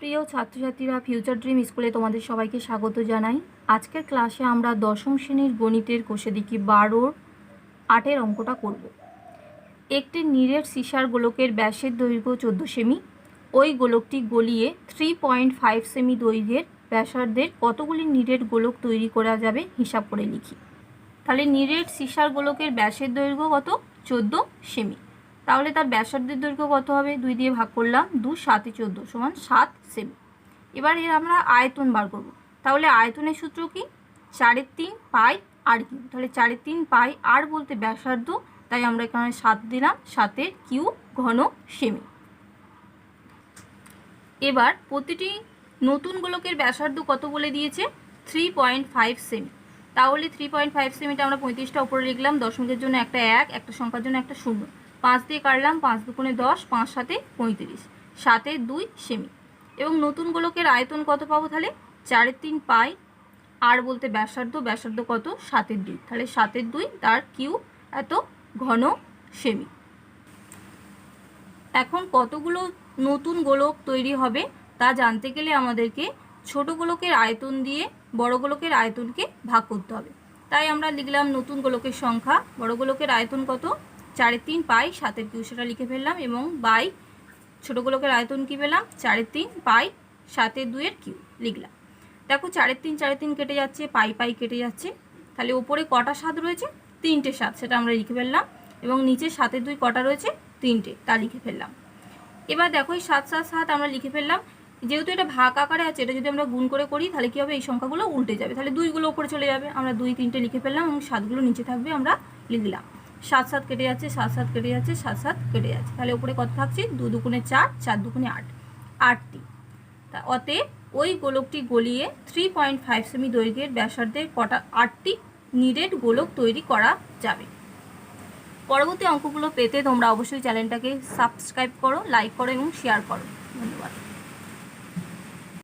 প্রিয় ছাত্রছাত্রীরা, future dream স্কুলে তোমাদের সবাইকে স্বাগত জানাই। আজকের ক্লাসে আমরা দশম শ্রেণীর গণিতের কোষে দেখি 12-8 অঙ্কটা করব। একটি নিরেট সিসার গোলকের ব্যাসের দৈর্ঘ্য 14 সেমি। ওই গোলকটি গলিয়ে 3.5 সেমি দৈর্ঘ্যের ব্যাসার্ধের কতগুলি নিরেট গোলক তৈরি করা যাবে হিসাব করে লিখি। তাহলে নিরেট সিসার গোলকের ব্যাসের দৈর্ঘ্য কত? 14 সেমি। তাহলে তার ব্যাসার্ধের দৈর্ঘ্য কত হবে? 2 দিয়ে ভাগ করলাম, 2 7 14 সমান 7 সেমি। এবার এর আমরা আয়তন বার করব। তাহলে আয়তনের সূত্র কি? 4/3 পাই আর কিউ। তাহলে 4/3 পাই আর বলতে ব্যাসার্ধ, তাই আমরা এখানে 7 দিলাম, 7 কিউ ঘন সেমি। এবার প্রতিটি নতুন গোলকের ব্যাসার্ধ কত বলে দিয়েছে? 3.5 সেমি। তাহলে 3.5 সেমিটা আমরা 35টা উপরে লিখলাম, দশমিকের জন্য একটা 1, একটা সংখ্যার জন্য একটা 0, 5 দিয়ে কাটলাম, 5 দুগুণে 10, 5 7 35, 7 2 সেমি। এবং নতুন গোলকের আয়তন কত পাবো? তাহলে 4/3 পাই আর বলতে ব্যাসার্ধ, ব্যাসার্ধ কত? 7/2, তাহলে 7/2 তার কিউ এত ঘন সেমি। এখন কতগুলো নতুন গোলক তৈরি হবে তা জানতে গেলে আমাদেরকে ছোট গোলকের আয়তন দিয়ে বড় গোলকের আয়তনকে ভাগ করতে হবে। তাই আমরা লিখলাম নতুন গোলকের সংখ্যা, বড় গোলকের আয়তন কত? 4/3 পাই 7 কিউ, সেটা লিখে ফেললাম, এবং বাই ছোট গোলকের আয়তন কি পেলাম? 4/3 পাই 7/2 কিউ লিখলাম। দেখো 4/3 4/3 কেটে যাচ্ছে, পাই পাই কেটে যাচ্ছে, তাহলে ওপরে কটা 7 রয়েছে? 3টে 7, সেটা আমরা লিখে ফেললাম, এবং নিচে 7/2 কটা রয়েছে? 3টে, তা লিখে ফেললাম। এবার দেখো এই 7 7 7 আমরা লিখে ফেললাম। যেহেতু এটা ভাগ আকারে আছে, এটা যদি আমরা গুণ করে করি তাহলে কি হবে? এই সংখ্যাগুলো উল্টে যাবে, তাহলে 2গুলো উপরে চলে যাবে, আমরা 2 3টে লিখে ফেললাম, এবং 7গুলো নিচে থাকবে, আমরা লিখলাম। 7 7 কেটে যাচ্ছে, 7 7 কেটে যাচ্ছে, 7 7 কেটে যাচ্ছে, তাহলে উপরে কত থাকছে? 2 দুগুণে 4, 4 দুগুণে 8, 8টি। তা অতএব ওই গোলকটি গলিয়ে 3.5 সেমি দৈর্ঘ্যের ব্যাসার্ধের কটা 8টি নিরেট গোলক তৈরি করা যাবে। পরবর্তী অঙ্কগুলো পেতে তোমরা অবশ্যই চ্যানেলটাকে সাবস্ক্রাইব করো, লাইক করো এবং শেয়ার করো। ধন্যবাদ।